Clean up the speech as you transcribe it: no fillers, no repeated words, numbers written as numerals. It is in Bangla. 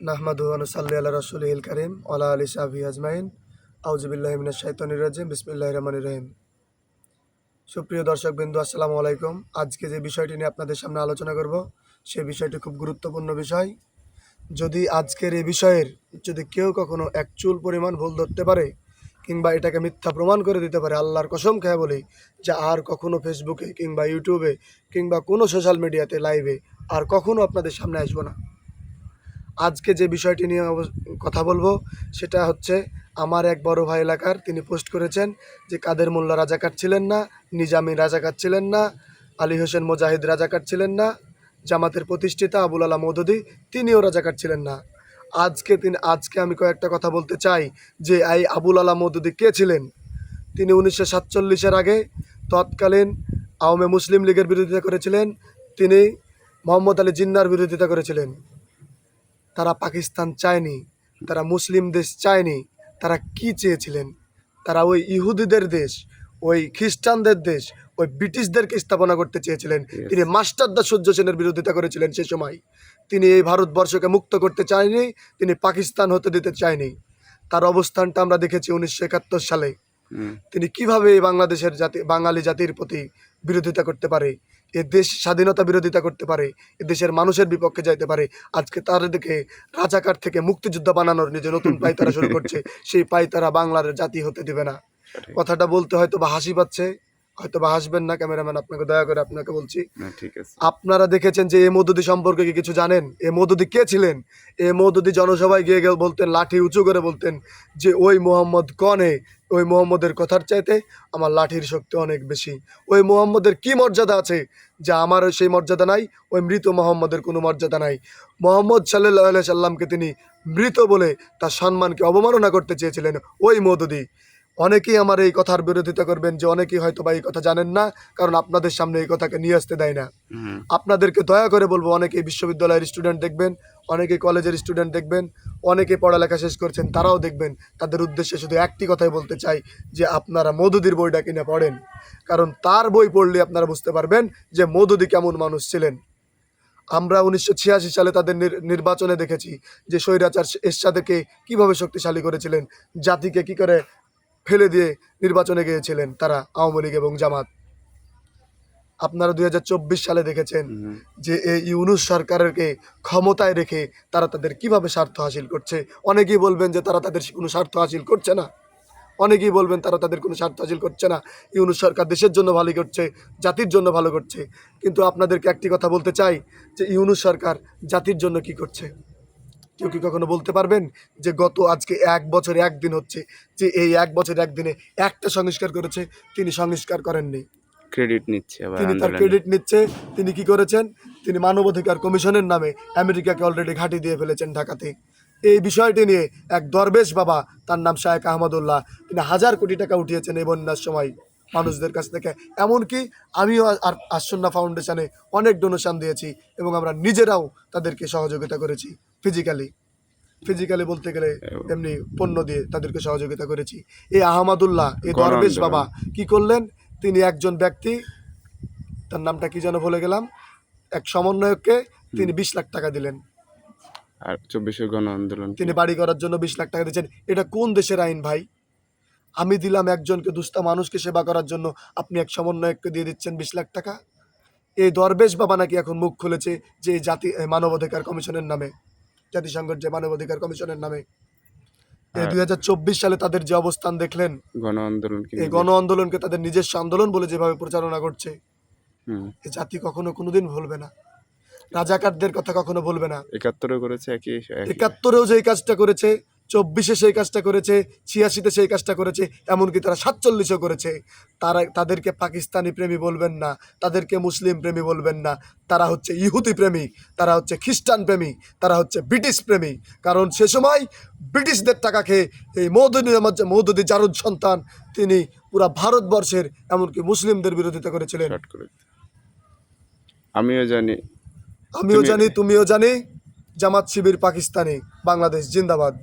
নাহমাদুহু ওয়া নুসাল্লি আলা রাসূলিহিল কারীম ওয়া আলা আলিহি সাহবিহি আজমাইন। আউযু বিল্লাহি মিনাশ শাইতানির রাজিম। বিসমিল্লাহির রহমানির রহিম। সুপ্রিয় দর্শকবৃন্দ, আসসালামু আলাইকুম। আজকে যে বিষয়টি নিয়ে আপনাদের সামনে আলোচনা করব, সেই বিষয়টি খুব গুরুত্বপূর্ণ বিষয়। যদি আজকের এই বিষয়ের কেউ কখনো এক চুল পরিমাণ ভুল ধরতে পারে কিংবা এটাকে মিথ্যা প্রমাণ করে দিতে পারে, আল্লাহর কসম খেয়ে বলি যে আর কখনো ফেসবুকে কিংবা ইউটিউবে কিংবা কোনো সোশ্যাল মিডিয়াতে লাইভে আর কখনো আপনাদের সামনে আসবো না। আজকে যে বিষয়টি নিয়ে কথা বলবো সেটা হচ্ছে, আমার এক বড় ভাই এলাকার তিনি পোস্ট করেছেন যে কাদের মোল্লা রাজাকার ছিলেন না, নিজামী রাজাকার ছিলেন না, আলী হোসেন মুজাহিদ রাজাকার ছিলেন না, জামাতের প্রতিষ্ঠিতা আবুল আলা মওদুদী তিনিও রাজাকার ছিলেন না। আজকে আমি কয়েকটা কথা বলতে চাই যে এই আবুল আলা মওদুদী কে ছিলেন। তিনি 1947-এর আগে তৎকালীন আওয়ামী মুসলিম লীগের বিরোধিতা করেছিলেন। তিনি মোহাম্মদ আলী জিন্নাহর বিরোধিতা করেছিলেন। তারা পাকিস্তান চায়নি, তারা মুসলিম দেশ চায়নি। তারা কি চেয়েছিলেন? তারা ওই ইহুদিদের দেশ, ওই খ্রিস্টানদের দেশ, ওই ব্রিটিশদেরকে স্থাপনা করতে চেয়েছিলেন। তিনি মাস্টারদা সূর্য সেনের বিরোধিতা করেছিলেন সে সময়। তিনি এই ভারতবর্ষকে মুক্ত করতে চায়নি, তিনি পাকিস্তান হতে দিতে চায়নি। তার অবস্থানটা আমরা দেখেছি 1971 সালে। তিনি কিভাবে বাংলাদেশের বাঙালি জাতির প্রতি বিরোধিতা করতে পারে, এ দেশ স্বাধীনতা বিরোধিতা করতে পারে, এ দেশের মানুষের বিপক্ষে যাইতে পারে। আজকে তাদেরকে রাজাকার থেকে মুক্তিযোদ্ধা বানানোর নিজে নতুন পায়তারা শুরু করছে। সেই পায়তারা বাংলার জাতি হতে দিবে না। কথাটা বলতে হয়তো বা হাসি পাচ্ছে, হয়তো বা হাসবেন না। ক্যামেরাম্যান, আপনাকে দয়া করে আপনাকে বলছি, আপনারা দেখেছেন যে এ মওদুদী সম্পর্কে কি কিছু জানেন? এ মওদুদী কে ছিলেন? এ মওদুদী জনসভায় গিয়ে বলতেন, লাঠি উঁচু করে বলতেন যে ওই মোহাম্মদ কনে, ওই মোহাম্মদের কথার চাইতে আমার লাঠির শক্তি অনেক বেশি। ওই মোহাম্মদের কি মর্যাদা আছে যে আমার সেই মর্যাদা নাই? ওই মৃত মোহাম্মদের কোনো মর্যাদা নাই। মোহাম্মদ সাল্লাল্লাহু আলাইহি সাল্লামকে তিনি মৃত বলে তার সম্মানকে অবমাননা করতে চেয়েছিলেন ওই মওদুদী। অনেকেই আমার এই কথার বিরোধিতা করবেন যে অনেকেই হয়তো বা এই কথা জানেন না, কারণ আপনাদের সামনে এই কথাকে নিয়ে আসতে দেয় না। আপনাদেরকে দয়া করে বলবো, অনেকেই বিশ্ববিদ্যালয়ের স্টুডেন্ট দেখবেন, অনেকেই কলেজের স্টুডেন্ট দেখবেন, অনেকে পড়ালেখা শেষ করছেন, তারাও দেখবেন। তাদের উদ্দেশ্যে শুধু একটি কথাই বলতে চাই যে আপনারা মওদুদীর বইটা কিনে পড়েন, কারণ তার বই পড়লে আপনারা বুঝতে পারবেন যে মওদুদী কেমন মানুষ ছিলেন। আমরা 1986 সালে তাদের নির্বাচনে দেখেছি যে স্বৈরাচার এরশাদকে কিভাবে শক্তিশালী করেছিলেন, জাতিকে কি করে ফেলে দিয়ে নির্বাচনে গিয়েছিলেন তারা, আওয়ামী লীগ এবং জামাত। আপনারা 2024 সালে দেখেছেন যে এই ইউনূস সরকারকে ক্ষমতায় রেখে তারা তাদের কিভাবে স্বার্থ হাসিল করছে। অনেকেই বলবেন যে তারা তাদের কোনো স্বার্থ হাসিল করছে না, অনেকেই বলবেন তারা তাদের কোনো স্বার্থ হাসিল করছে না। ইউনূস সরকার দেশের জন্য ভালো করছে, জাতির জন্য ভালো করছে। কিন্তু আপনাদেরকে একটি কথা বলতে চাই যে ইউনূস সরকার জাতির জন্য কি করছে? কেউ কি কখনো বলতে পারবেন যে গত আজকে 1 বছর 1 দিন হচ্ছে যে এই 1 বছর 1 দিনে একটা সংস্কার করেছে? তিনি সংস্কার করেননি, ক্রেডিট নিচ্ছে, তিনি তার ক্রেডিট নিচ্ছে। তিনি কি করেছেন? তিনি মানবাধিকার কমিশনের নামে আমেরিকাকে অলরেডি ঘাঁটি দিয়ে ফেলেছেন ঢাকাতে। এই বিষয়টি নিয়ে এক দরবেশ বাবা, তার নাম শায়েখ আহমদুল্লাহ, তিনি 1000 কোটি টাকা উঠিয়েছেন এই বন্যার সময় মানুষদের কাছ থেকে। এমনকি আমিও আর আসন্না ফাউন্ডেশনে অনেক ডোনেশন দিয়েছি এবং আমরা নিজেরাও তাদেরকে সহযোগিতা করেছি ফিজিক্যালি বলতে গেলে এমনি পণ্য দিয়ে তাদেরকে সহযোগিতা করেছি। এই আহমদুল্লাহ, এই দরবেশ বাবা কি করলেন? তিনি একজন ব্যক্তি, তার নামটা কি যেন ভুলে গেলাম, এক সমন্বয়ককে তিনি 20 লাখ টাকা দিলেন। আর 24 গণ আন্দোলন তিনি বাড়ি করার জন্য 20 লাখ টাকা দিয়েছেন। এটা কোন দেশের আইন ভাই? আমি দিলাম একজনকে, দুস্থ মানুষকে সেবা করার জন্য, আপনি এক সমন্বয়ককে দিয়ে দিচ্ছেন 20 লাখ টাকা। এই দরবেশ বাবা নাকি এখন মুখ খুলেছে যে মানবাধিকার কমিশনের নামে, জাতিসংঘের যে মানবাধিকার কমিশনের নামে। এই 2024 সালে তাদের যে অবস্থান দেখলেন, গণ আন্দোলন, এই গণ আন্দোলনকে তাদের নিজস্ব আন্দোলন বলে যেভাবে প্রচারণা করছে, এই জাতি কখনো কোনোদিন ভুলবে না। রাজাকারদের কথা কখনো বলবে না। 71 করেছে, 71-এও যেই কাজটা করেছে, 24-এ সেই কাজটা করেছে, 86-তে সেই কাজটা করেছে, এমনকি তারা 47-এও করেছে। তাদেরকে পাকিস্তানি প্রেমী বলবেন না, তাদেরকে মুসলিম প্রেমী বলবেন না। তারা হচ্ছে ইহুদি প্রেমী, তারা হচ্ছে খ্রিস্টান প্রেমী, তারা হচ্ছে ব্রিটিশ প্রেমী। কারণ সে সময় ব্রিটিশদের টাকা খেয়ে এই মওদুদী জারুদ সন্তান, তিনি পুরা ভারতবর্ষের এমনকি মুসলিমদের বিরোধিতা করেছিলেন। আমিও জানি, তুমিও জানি, জামাত শিবির পাকিস্তানি, বাংলাদেশ জিন্দাবাদ।